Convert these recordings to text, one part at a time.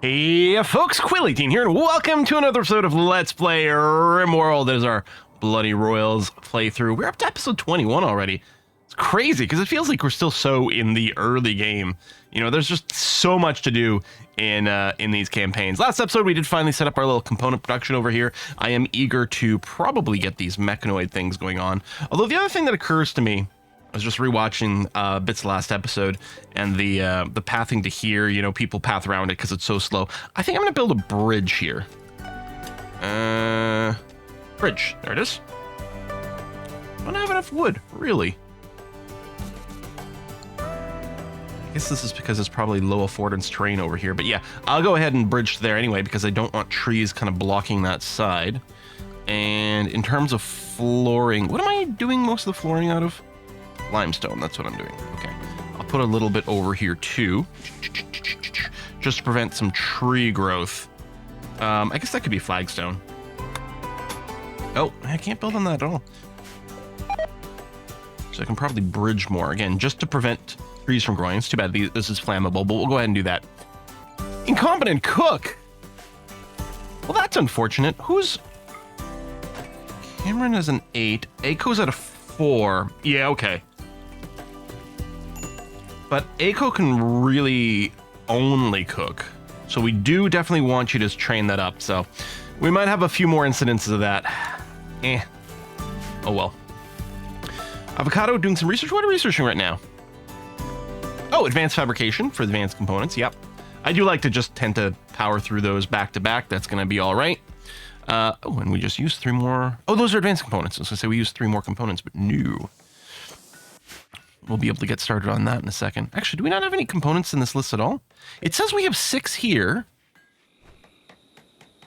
Hey folks, Quilly18 here, and welcome to another episode of Let's Play Rimworld. That is our Bloody Royals playthrough. We're up to episode 21 already. It's crazy, because it feels like we're still so in the early game. You know, there's just so much to do in these campaigns. Last episode, we did finally set up our little component production over here. I am eager to probably get these mechanoid things going on. Although the other thing that occurs to me, I was just rewatching bits of last episode, and the pathing to here, you know, people path around it because it's so slow. I think I'm going to build a bridge here. Bridge. There it is. Don't have enough wood, really. I guess this is because it's probably low affordance terrain over here, but yeah, I'll go ahead and bridge there anyway because I don't want trees kind of blocking that side. And in terms of flooring, what am I doing most of the flooring out of? Limestone, that's what I'm doing. Okay, I'll put a little bit over here too, just to prevent some tree growth. I guess that could be flagstone. Oh, I can't build on that at all. So I can probably bridge more, again, just to prevent trees from growing. It's too bad this is flammable, but we'll go ahead and do that. Incompetent cook! Well, that's unfortunate. Who's... Cameron is an 8. Aiko's at a 4. Yeah, okay. But Aiko can really only cook. So we do definitely want you to train that up. So we might have a few more incidences of that. Oh well. Avocado doing some research. What are we researching right now? Oh, advanced fabrication for advanced components. Yep. I do like to just tend to power through those back to back. That's going to be all right. Oh, and we just used 3 more. Oh, those are advanced components. I was going to say we used 3 more components, but no. We'll be able to get started on that in a second. Actually, do we not have any components in this list at all? It says we have 6 here.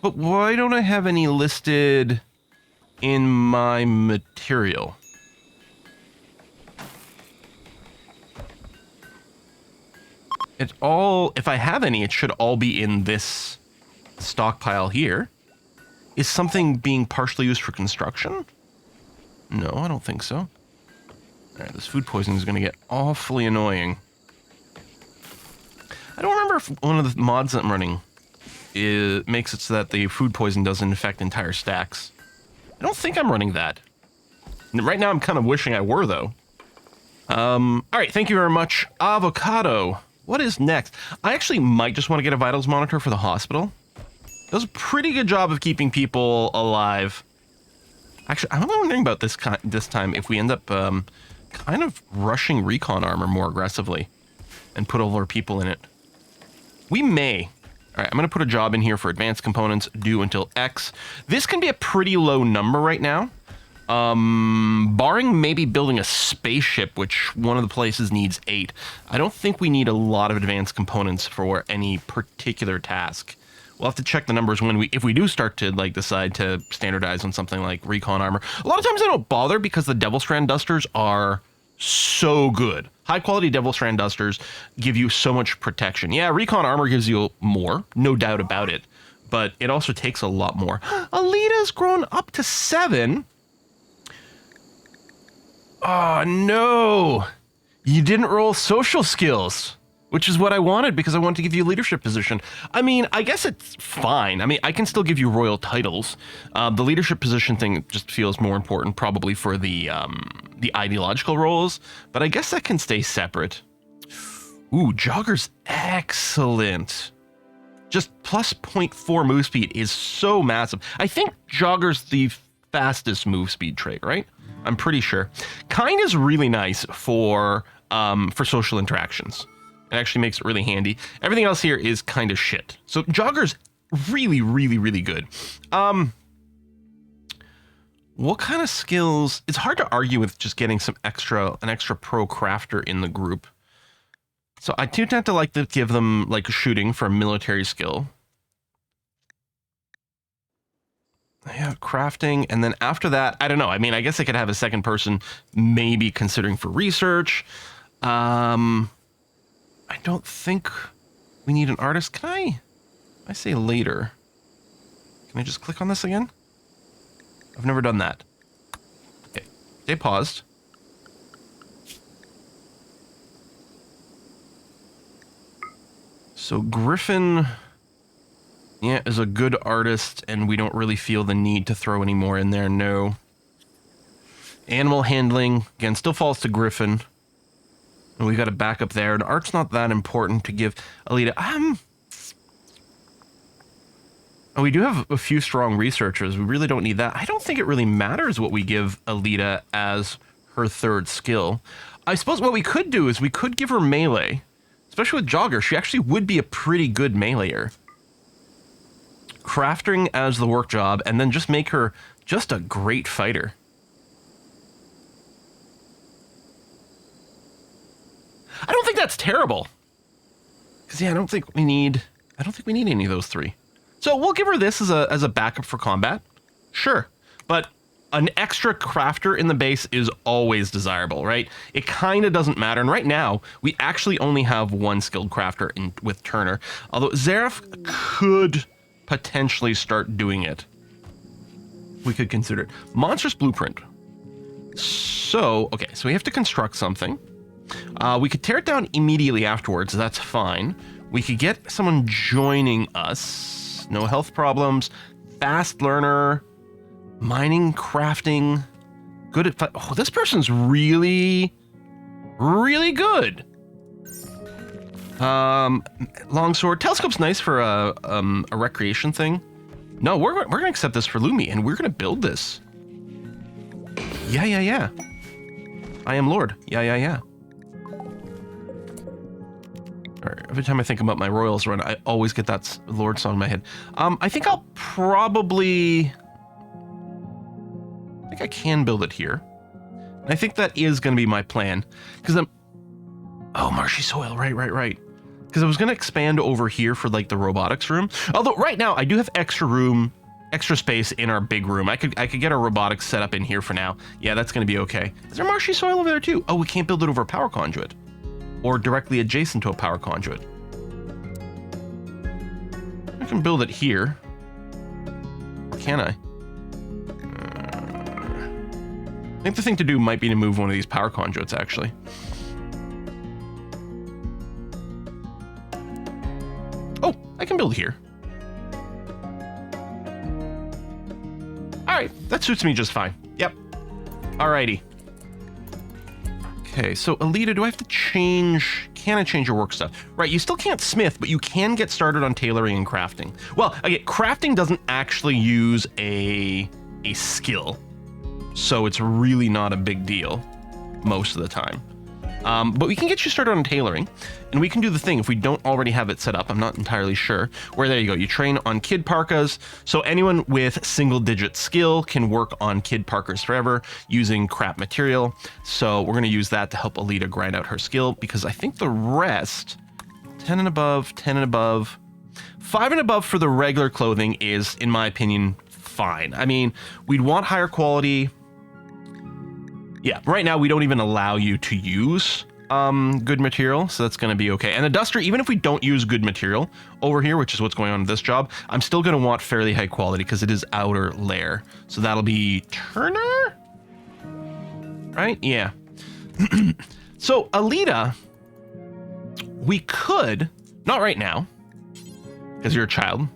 But why don't I have any listed in my material? It's all, if I have any, it should all be in this stockpile here. Is something being partially used for construction? No, I don't think so. Alright, this food poisoning is going to get awfully annoying. I don't remember if one of the mods that I'm running makes it so that the food poison doesn't infect entire stacks. I don't think I'm running that. Right now I'm kind of wishing I were, though. Alright, thank you very much. Avocado. What is next? I actually might just want to get a vitals monitor for the hospital. It does a pretty good job of keeping people alive. Actually, I'm wondering about this time if we end up kind of rushing recon armor more aggressively and put all our people in it. We may. All right, I'm going to put a job in here for advanced components due until X. This can be a pretty low number right now. Barring maybe building a spaceship, which one of the places needs 8. I don't think we need a lot of advanced components for any particular task. We'll have to check the numbers if we do start to like decide to standardize on something like recon armor. A lot of times I don't bother because the Devil Strand dusters are so good. High quality Devil Strand dusters give you so much protection. Yeah, recon armor gives you more, no doubt about it, but it also takes a lot more. Elita's grown up to 7. Oh no, you didn't roll social skills. Which is what I wanted because I wanted to give you a leadership position. I mean, I guess it's fine. I mean, I can still give you royal titles. The leadership position thing just feels more important probably for the ideological roles, but I guess that can stay separate. Ooh, Jogger's excellent. Just plus 0.4 move speed is so massive. I think Jogger's the fastest move speed trait, right? I'm pretty sure. Kind is really nice for social interactions. It actually makes it really handy. Everything else here is kind of shit. So Jogger's really, really, really good. What kind of skills? It's hard to argue with just getting an extra pro crafter in the group. So I do tend to like to give them like shooting for a military skill. Yeah, crafting, and then after that, I don't know. I mean, I guess I could have a second person maybe considering for research. I don't think we need an artist. Can I say later. Can I just click on this again? I've never done that. Okay, stay paused. So Griffin Yeah, is a good artist, and we don't really feel the need to throw any more in there, no. Animal handling, again, still falls to Griffin. And we got a backup there, and art's not that important to give Elita. We do have a few strong researchers. We really don't need that. I don't think it really matters what we give Elita as her third skill. I suppose what we could do is we could give her melee, especially with Jogger. She actually would be a pretty good meleeer. Crafting as the work job, and then just make her just a great fighter. I don't think that's terrible. Because yeah, I don't think we need any of those three. So we'll give her this as a backup for combat. Sure. But an extra crafter in the base is always desirable, right? It kind of doesn't matter. And right now, we actually only have one skilled crafter with Turner. Although Zareth could potentially start doing it. We could consider it. Monstrous Blueprint. So, okay, so we have to construct something. We could tear it down immediately afterwards. That's fine. We could get someone joining us. No health problems. Fast learner. Mining, crafting. Good at... Oh, this person's really, really good. Longsword. Telescope's nice for a recreation thing. No, we're going to accept this for Lumi, and we're going to build this. Yeah. I am Lord. Yeah. Every time I think about my Royals run, I always get that Lord song in my head. I think I'll probably... I think I can build it here. And I think that is going to be my plan. Because I'm... Oh, marshy soil. Right. Because I was going to expand over here for, like, the robotics room. Although, right now, I do have extra room, extra space in our big room. I could get our robotics set up in here for now. Yeah, that's going to be okay. Is there marshy soil over there, too? Oh, we can't build it over a power conduit. Or directly adjacent to a power conduit. I can build it here. Or can I? I think the thing to do might be to move one of these power conduits, actually. Oh, I can build here. Alright, that suits me just fine. Yep. Alrighty. Okay, so Elita, do I have to change... Can I change your work stuff? Right, you still can't smith, but you can get started on tailoring and crafting. Well, again, crafting doesn't actually use a skill, so it's really not a big deal most of the time. But we can get you started on tailoring, and we can do the thing if we don't already have it set up. I'm not entirely sure. Where there you go. You train on kid parkas. So anyone with single-digit skill can work on kid parkas forever using crap material. So we're going to use that to help Elita grind out her skill, because I think the rest, 10 and above, 10 and above, 5 and above for the regular clothing is, in my opinion, fine. I mean, we'd want higher quality. Yeah, right now we don't even allow you to use good material, so that's going to be okay. And the duster, even if we don't use good material over here, which is what's going on in this job, I'm still going to want fairly high quality because it is outer layer. So that'll be Turner? Right? Yeah. So Elita, we could, not right now, because you're a child,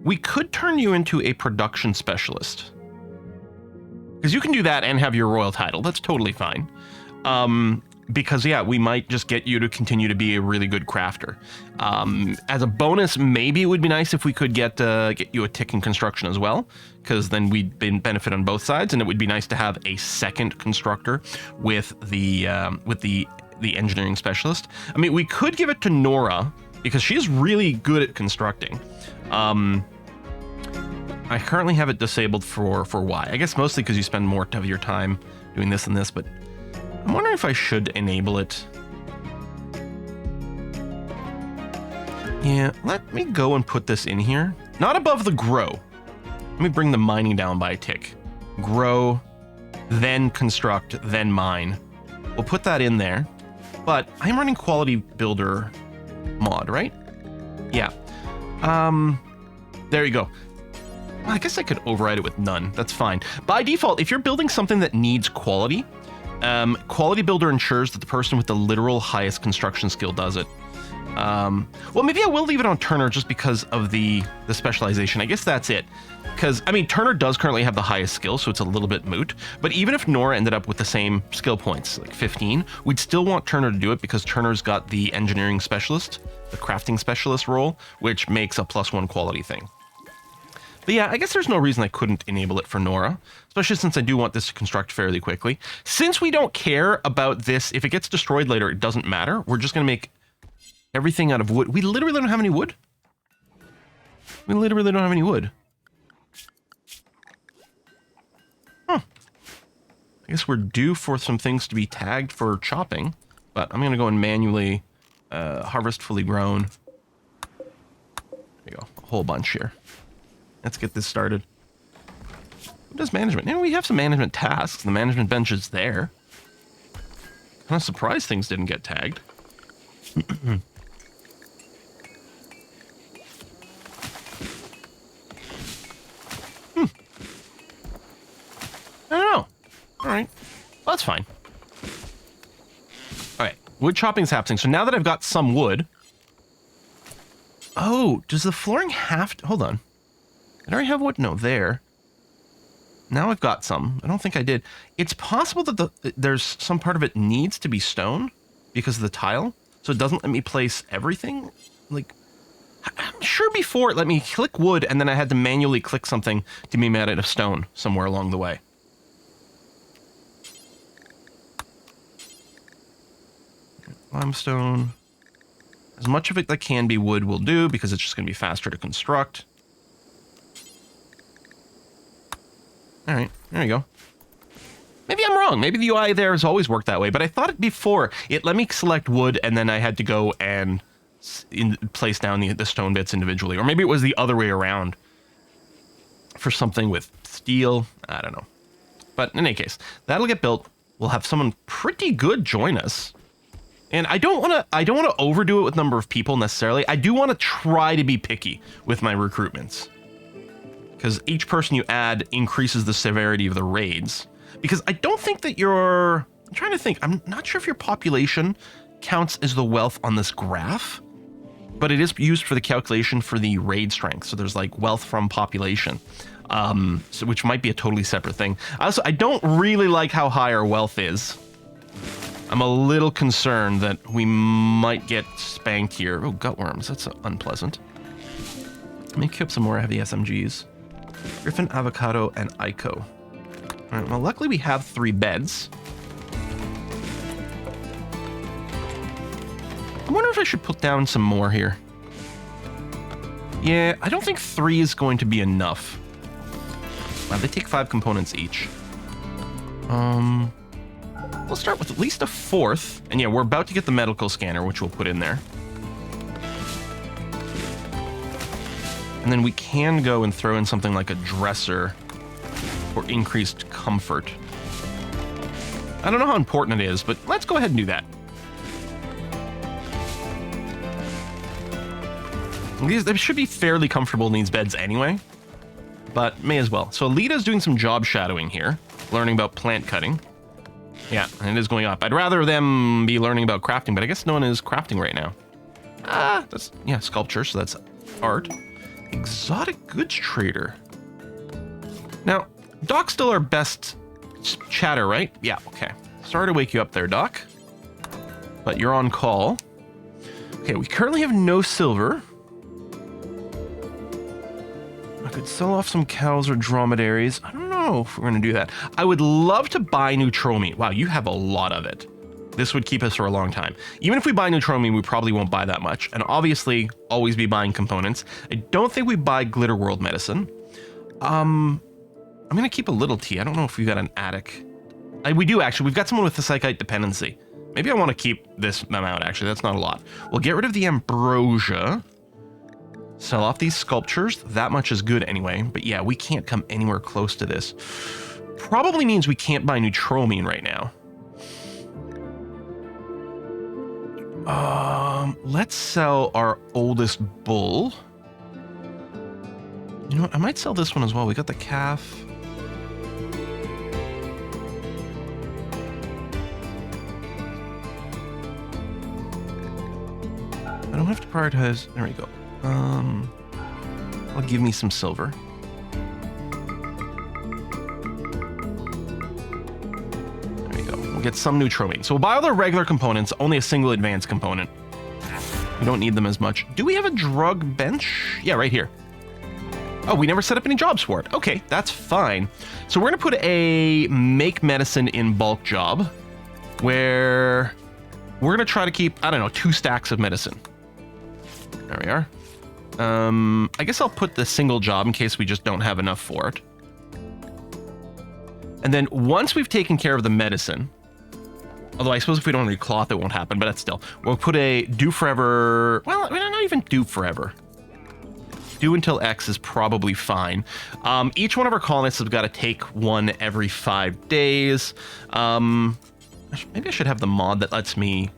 we could turn you into a production specialist. Because you can do that and have your royal title. That's totally fine. Because, yeah, we might just get you to continue to be a really good crafter. As a bonus, maybe it would be nice if we could get you a tick in construction as well. Because then we'd benefit on both sides. And it would be nice to have a second constructor with the engineering specialist. I mean, we could give it to Nora, because she is really good at constructing. I currently have it disabled for Y. I guess mostly because you spend more of your time doing this and this, but I'm wondering if I should enable it. Yeah, let me go and put this in here. Not above the grow. Let me bring the mining down by a tick. Grow, then construct, then mine. We'll put that in there. But I'm running quality builder mod, right? Yeah. There you go. Well, I guess I could override it with none. That's fine. By default, if you're building something that needs quality, quality builder ensures that the person with the literal highest construction skill does it. Well, maybe I will leave it on Turner just because of the specialization. I guess that's it. Because, I mean, Turner does currently have the highest skill, so it's a little bit moot. But even if Nora ended up with the same skill points, like 15, we'd still want Turner to do it because Turner's got the engineering specialist, the crafting specialist role, which makes a +1 quality thing. But yeah, I guess there's no reason I couldn't enable it for Nora, especially since I do want this to construct fairly quickly. Since we don't care about this, if it gets destroyed later, it doesn't matter. We're just going to make everything out of wood. We literally don't have any wood. We literally don't have any wood. Huh. I guess we're due for some things to be tagged for chopping, but I'm going to go and manually harvest fully grown. There you go. A whole bunch here. Let's get this started. Who does management? You know, we have some management tasks. The management bench is there. Kind of surprised things didn't get tagged. I don't know. All right. Well, that's fine. All right. Wood chopping is happening. So now that I've got some wood... Oh, does the flooring have to... Hold on. Did I already have wood? No, there. Now I've got some. I don't think I did. It's possible that there's some part of it needs to be stone because of the tile. So it doesn't let me place everything. Like, I'm sure before it let me click wood and then I had to manually click something to be made out of stone somewhere along the way. Limestone. As much of it that can be wood will do because it's just going to be faster to construct. All right, there you go. Maybe I'm wrong. Maybe the UI there has always worked that way, but I thought it before. It let me select wood, and then I had to go and place down the stone bits individually. Or maybe it was the other way around for something with steel. I don't know. But in any case, that'll get built. We'll have someone pretty good join us. And I don't want to overdo it with number of people necessarily. I do want to try to be picky with my recruitments. Because each person you add increases the severity of the raids. Because I don't think that I'm trying to think, I'm not sure if your population counts as the wealth on this graph, but it is used for the calculation for the raid strength. So there's like wealth from population, which might be a totally separate thing. Also, I don't really like how high our wealth is. I'm a little concerned that we might get spanked here. Oh, gutworms, that's unpleasant. Let me queue up some more heavy SMGs. Griffin, Avocado, and Ico. All right, well, luckily we have 3 beds. I wonder if I should put down some more here. Yeah, I don't think 3 is going to be enough. Wow, they take 5 components each. We'll start with at least a 4th. And yeah, we're about to get the medical scanner, which we'll put in there. And then we can go and throw in something like a dresser for increased comfort. I don't know how important it is, but let's go ahead and do that. They should be fairly comfortable in these beds anyway, but may as well. So Elita's doing some job shadowing here, learning about plant cutting. Yeah, and it is going up. I'd rather them be learning about crafting, but I guess no one is crafting right now. That's, yeah, sculpture, so that's art. Exotic goods trader. Now, Doc's still our best chatter, right? Yeah, okay. Sorry to wake you up there, Doc. But you're on call. Okay, we currently have no silver. I could sell off some cows or dromedaries. I don't know if we're going to do that. I would love to buy Neutromi. Wow, you have a lot of it. This would keep us for a long time. Even if we buy Neutromi, we probably won't buy that much. And obviously, always be buying components. I don't think we buy Glitter World medicine. I'm going to keep a little tea. I don't know if we've got an attic. We do, actually. We've got someone with the Psychite dependency. Maybe I want to keep this amount, actually. That's not a lot. We'll get rid of the ambrosia. Sell off these sculptures. That much is good anyway. But yeah, we can't come anywhere close to this. Probably means we can't buy Neutromine right now. Let's sell our oldest bull. You know what? I might sell this one as well. We got the calf. I don't have to prioritize. There we go. I'll give me some silver. There we go. We'll get some new neutroamine. So we'll buy all the regular components, only a single advanced component. We don't need them as much. Do we have a drug bench? Yeah, right here. Oh, we never set up any jobs for it. Okay, that's fine. So we're going to put a make medicine in bulk job where we're going to try to keep, I don't know, 2 stacks of medicine. There we are. I guess I'll put the single job in case we just don't have enough for it. And then once we've taken care of the medicine, although I suppose if we don't need cloth, it won't happen, but that's still, we'll put a do forever. Well, I mean, not even do forever. Do until X is probably fine. Each one of our colonists have got to take one every 5 days. Maybe I should have the mod that lets me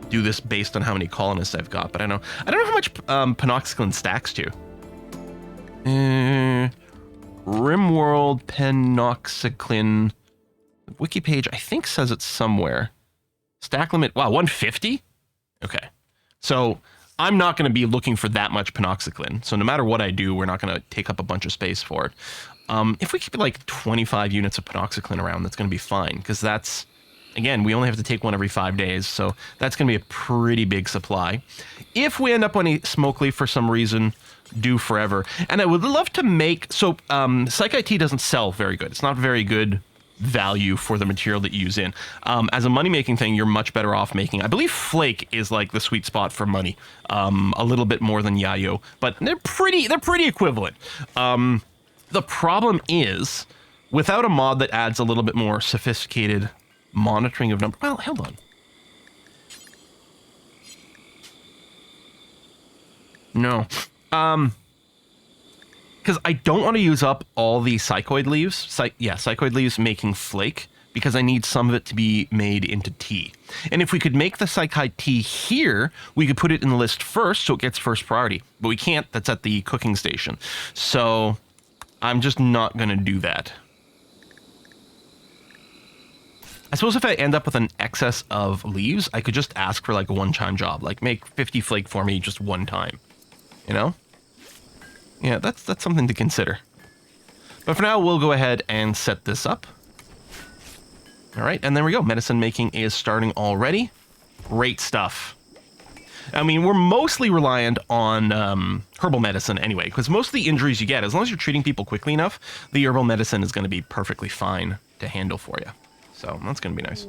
do this based on how many colonists I've got, but I don't know how much penoxyclin stacks to. Rimworld penoxyclin wiki page, I think says it somewhere. Stack limit, wow, 150? Okay. So I'm not going to be looking for that much penoxyclin. So no matter what I do, we're not going to take up a bunch of space for it. If we keep like 25 units of penoxyclin around, that's going to be fine, because that's, again, we only have to take one every 5 days, so that's going to be a pretty big supply. If we end up on a smoke leaf for some reason, do forever. And I would love to make, so Psych IT doesn't sell very good. It's not very good value for the material that you use in. As a money-making thing, you're much better off making, I believe flake is like the sweet spot for money. A little bit more than yayo, but they're pretty equivalent. The problem is, without a mod that adds a little bit more sophisticated monitoring of number. Well, hold on. No. Because I don't want to use up all the psychoid leaves. Psychoid leaves making flake, because I need some of it to be made into tea. And if we could make the psychoid tea here, we could put it in the list first, so it gets first priority. But we can't. That's at the cooking station. So I'm just not going to do that. I suppose if I end up with an excess of leaves, I could just ask for like a one-time job, like make 50 flake for me just one time, you know? Yeah, that's something to consider. But for now, we'll go ahead and set this up. All right, and there we go. Medicine making is starting already. Great stuff. I mean, we're mostly reliant on herbal medicine anyway, because most of the injuries you get, as long as you're treating people quickly enough, the herbal medicine is going to be perfectly fine to handle for you. So that's going to be nice.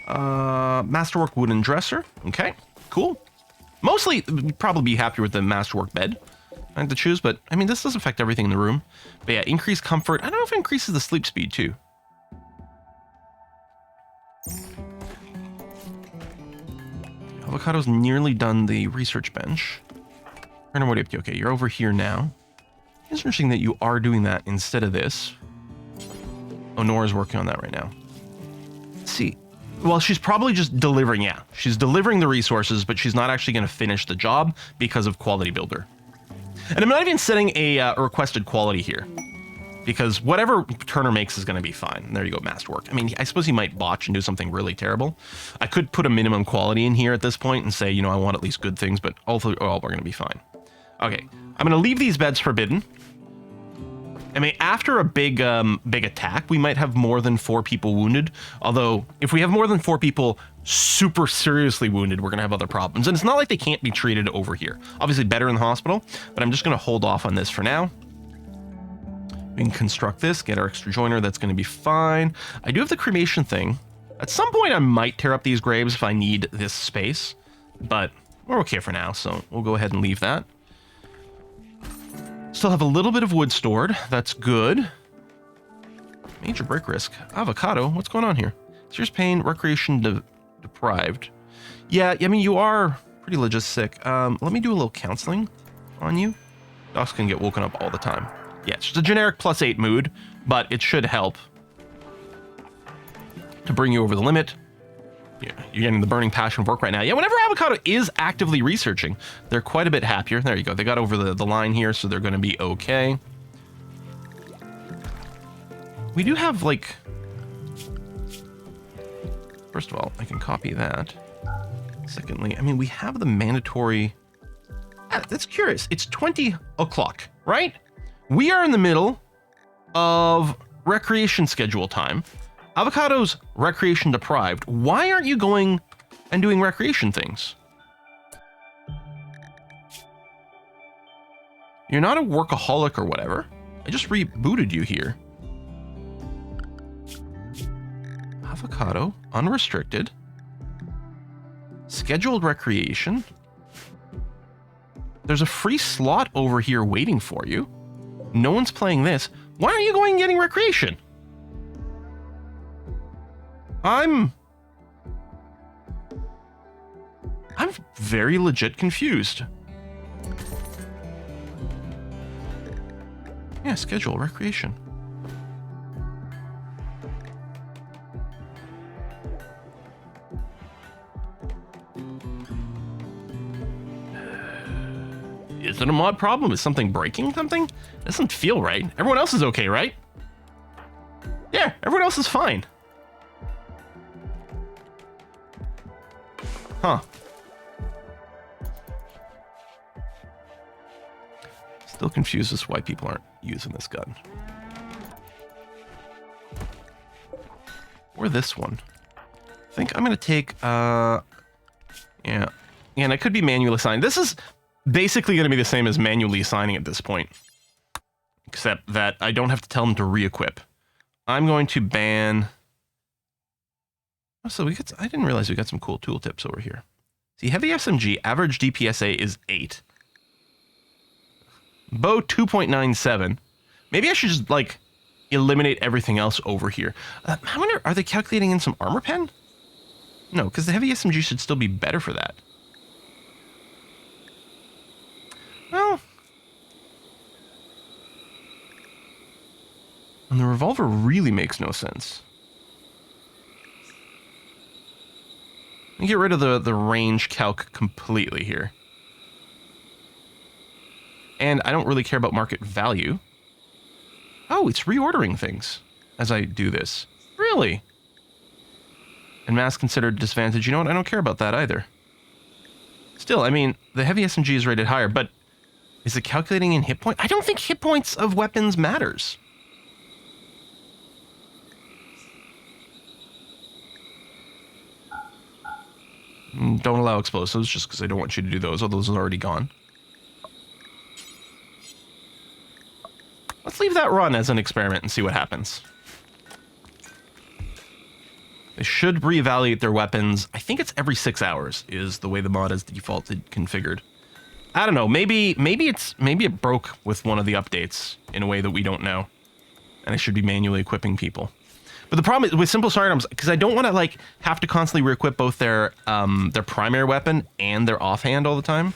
Masterwork wooden dresser. Okay, cool. Mostly, we'd probably be happier with the Masterwork bed. I have to choose, but I mean, this does affect everything in the room. But yeah, increased comfort. I don't know if it increases the sleep speed too. Avocado's nearly done the research bench. Okay, you're over here now. It's interesting that you are doing that instead of this. Oh, Nora's working on that right now. Let's see. Well, she's probably just delivering, yeah. She's delivering the resources, but she's not actually going to finish the job because of quality builder. And I'm not even setting a requested quality here, because whatever Turner makes is going to be fine. And there you go, Masterwork. I mean, I suppose he might botch and do something really terrible. I could put a minimum quality in here at this point and say, you know, I want at least good things, but overall, we're going to be fine. Okay, I'm going to leave these beds forbidden. I mean, after a big attack, we might have more than 4 people wounded. Although, if we have more than 4 people super seriously wounded, we're going to have other problems. And it's not like they can't be treated over here. Obviously, better in the hospital, but I'm just going to hold off on this for now. We can construct this, get our extra joiner. That's going to be fine. I do have the cremation thing. At some point, I might tear up these graves if I need this space, but we're okay for now, so we'll go ahead and leave that. Still have a little bit of wood stored. That's good. Major break risk. Avocado, what's going on here? Serious pain, recreation deprived. Yeah, I mean, you are pretty legit sick. Let me do a little counseling on you. Docs can get woken up all the time. Yeah, it's just a generic +8 mood, but it should help to bring you over the limit. Yeah, you're getting the burning passion of work right now. Yeah, whenever Avocado is actively researching, they're quite a bit happier. There you go. They got over the line here, so they're going to be okay. We do have, like... First of all, I can copy that. Secondly, I mean, we have the mandatory That's curious. It's 20 o'clock, right? We are in the middle of recreation schedule time. Avocado's recreation deprived. Why aren't you going and doing recreation things? You're not a workaholic or whatever. I just rebooted you here. Avocado, unrestricted. Scheduled recreation. There's a free slot over here waiting for you. No one's playing this. Why aren't you going and getting recreation? I'm very legit confused. Yeah, schedule recreation. Is it a mod problem? Is something breaking something? Doesn't feel right. Everyone else is okay, right? Yeah, everyone else is fine. Huh. Still confused as to why people aren't using this gun. Or this one. I think I'm gonna take, yeah. And I could be manually assigned. This is basically gonna be the same as manually assigning at this point. Except that I don't have to tell them to re-equip. I'm going to ban... Oh, so we got, I didn't realize we got some cool tooltips over here. See, heavy SMG, average DPSA is 8. Bow 2.97. Maybe I should just, like, eliminate everything else over here. I wonder, are they calculating in some armor pen? No, because the heavy SMG should still be better for that. Well... And the revolver really makes no sense. Let me get rid of the range calc completely here. And I don't really care about market value. Oh, it's reordering things as I do this. Really? And mass considered disadvantage. You know what? I don't care about that either. Still, I mean, the heavy SMG is rated higher, but is it calculating in hit point? I don't think hit points of weapons matters. Don't allow explosives just because I don't want you to do those. Oh, those are already gone. Let's leave that run as an experiment and see what happens. They should reevaluate their weapons. I think it's every 6 hours is the way the mod is defaulted configured. I don't know. Maybe it broke with one of the updates in a way that we don't know, and I should be manually equipping people. But the problem is with simple sidearms, because I don't want to like have to constantly re-equip both their primary weapon and their offhand all the time.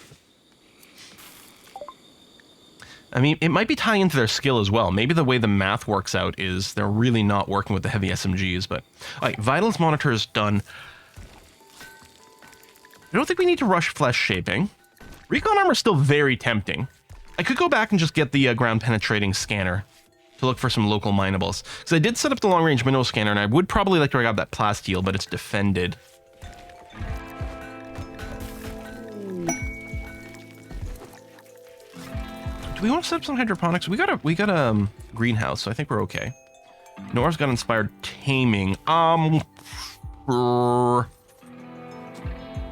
I mean, it might be tying into their skill as well. Maybe the way the math works out is they're really not working with the heavy SMGs, but... Alright, Vitals monitor is done. I don't think we need to rush flesh shaping. Recon armor is still very tempting. I could go back and just get the ground penetrating scanner to look for some local minables. Because I did set up the long range mineral scanner, and I would probably like to grab that plasteel, but it's defended. Do we want to set up some hydroponics? We got a greenhouse, so I think we're okay. Nora's got inspired taming.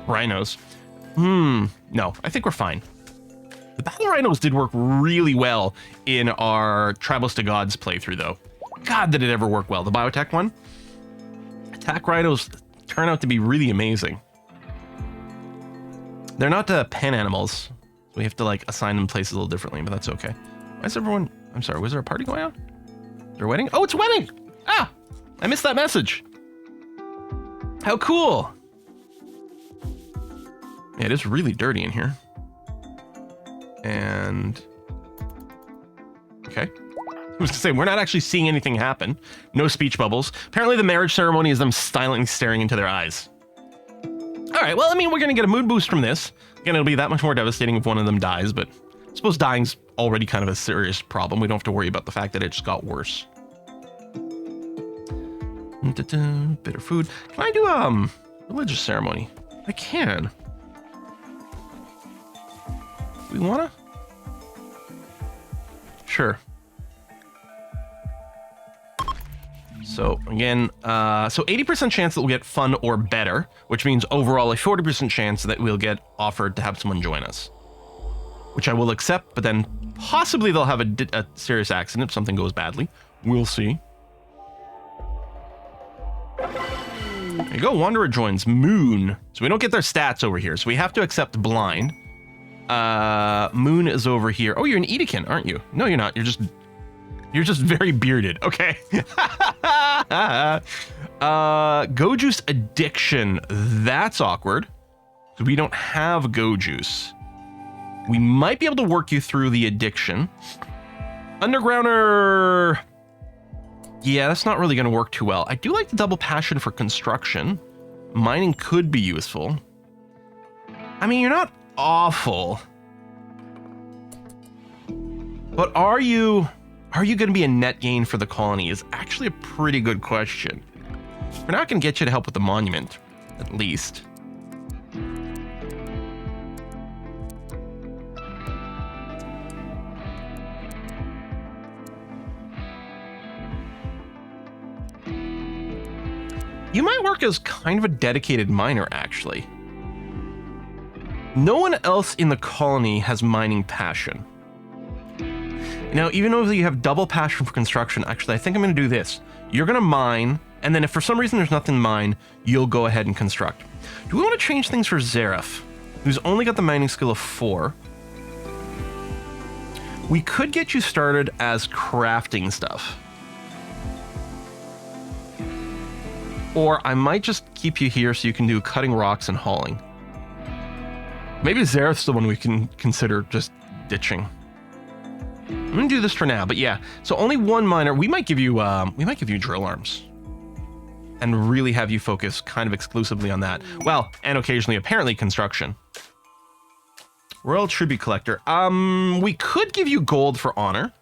Rhinos. No, I think we're fine. The battle rhinos did work really well in our Tribals to Gods playthrough, though. God, did it ever work well. The biotech one? Attack rhinos turn out to be really amazing. They're not pen animals. We have to, like, assign them places a little differently, but that's okay. Why is everyone... I'm sorry, was there a party going on? Is there a wedding? Oh, it's a wedding! Ah! I missed that message. How cool! Yeah, it is really dirty in here. And... Okay. I was gonna say, we're not actually seeing anything happen. No speech bubbles. Apparently the marriage ceremony is them silently staring into their eyes. Alright, well, I mean, we're gonna get a mood boost from this. Again, it'll be that much more devastating if one of them dies, but I suppose dying's already kind of a serious problem. We don't have to worry about the fact that it just got worse. Bitter food. Can I do, religious ceremony? I can. we wanna? Sure. So again, so 80% chance that we'll get fun or better, which means overall a 40% chance that we'll get offered to have someone join us, which I will accept, but then possibly they'll have a serious accident if something goes badly. We'll see. There you go, Wanderer joins Moon. So we don't get their stats over here, so we have to accept blind. Moon is over here. Oh, you're an Edekin, aren't you? No, you're not. You're just very bearded. Okay. Go Juice addiction. That's awkward. So we don't have Go Juice. We might be able to work you through the addiction. Undergrounder. Yeah, that's not really going to work too well. I do like the double passion for construction. Mining could be useful. I mean, you're not awful. But are you going to be a net gain for the colony is actually a pretty good question. We're not going to get you to help with the monument, at least. You might work as kind of a dedicated miner, actually. No one else in the colony has mining passion. Now, even though you have double passion for construction, actually, I think I'm going to do this. You're going to mine, and then if for some reason there's nothing to mine, you'll go ahead and construct. Do we want to change things for Zareth, who's only got the mining skill of 4? We could get you started as crafting stuff. Or I might just keep you here so you can do cutting rocks and hauling. Maybe Zareth's the one we can consider just ditching. I'm gonna do this for now, but yeah. So only one miner. We might give you drill arms, and really have you focus kind of exclusively on that. Well, and occasionally, apparently, construction. Royal Tribute Collector. We could give you gold for honor.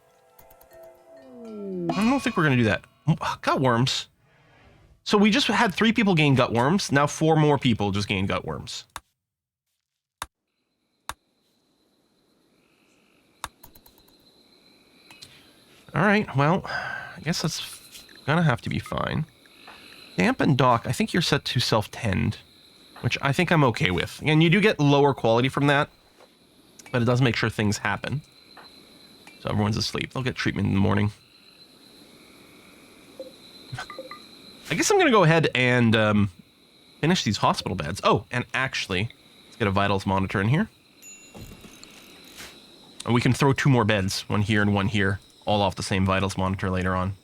I don't think we're gonna do that. Gutworms. So we just had 3 people gain gutworms. Now 4 more people just gain gutworms. All right, well, I guess that's gonna have to be fine. Damp and dock, I think you're set to self-tend, which I think I'm okay with. And you do get lower quality from that, but it does make sure things happen. So everyone's asleep. They'll get treatment in the morning. I guess I'm gonna go ahead and finish these hospital beds. Oh, and actually, let's get a vitals monitor in here. And we can throw 2 more beds, one here and one here, all off the same vitals monitor later on.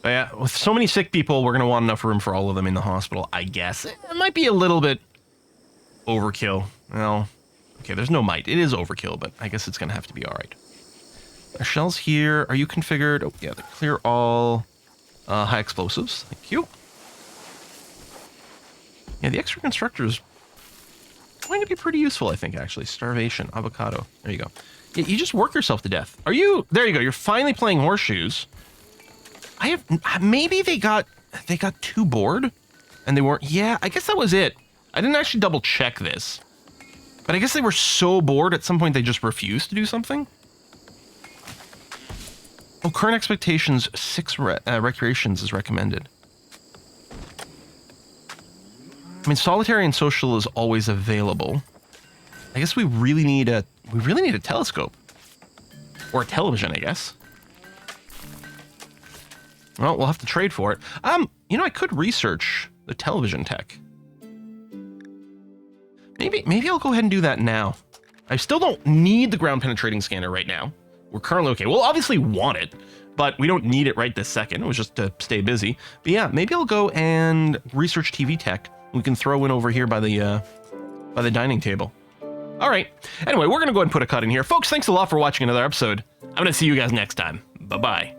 But yeah, with so many sick people, we're gonna want enough room for all of them in the hospital, I guess. It might be a little bit overkill. Well, okay, there's no might. It is overkill, but I guess it's gonna have to be all right. Our shells here, are you configured? Oh, yeah, they're clear all. High explosives, thank you. Yeah, the extra constructor is going to be pretty useful, I think, actually. Starvation, avocado. There you go. Yeah, you just work yourself to death. Are you? There you go. You're finally playing horseshoes. I have. Maybe they got too bored, and they weren't. Yeah, I guess that was it. I didn't actually double check this, but I guess they were so bored at some point they just refused to do something. Oh, current expectations, 6 recreations is recommended. I mean, solitary and social is always available. I guess we really need a telescope. Or a television, I guess. Well, we'll have to trade for it. You know, I could research the television tech. Maybe I'll go ahead and do that now. I still don't need the ground penetrating scanner right now. We're currently okay. We'll obviously want it, but we don't need it right this second. It was just to stay busy. But yeah, maybe I'll go and research TV tech. We can throw in over here by the dining table. All right. Anyway, we're going to go ahead and put a cut in here. Folks, thanks a lot for watching another episode. I'm going to see you guys next time. Bye-bye.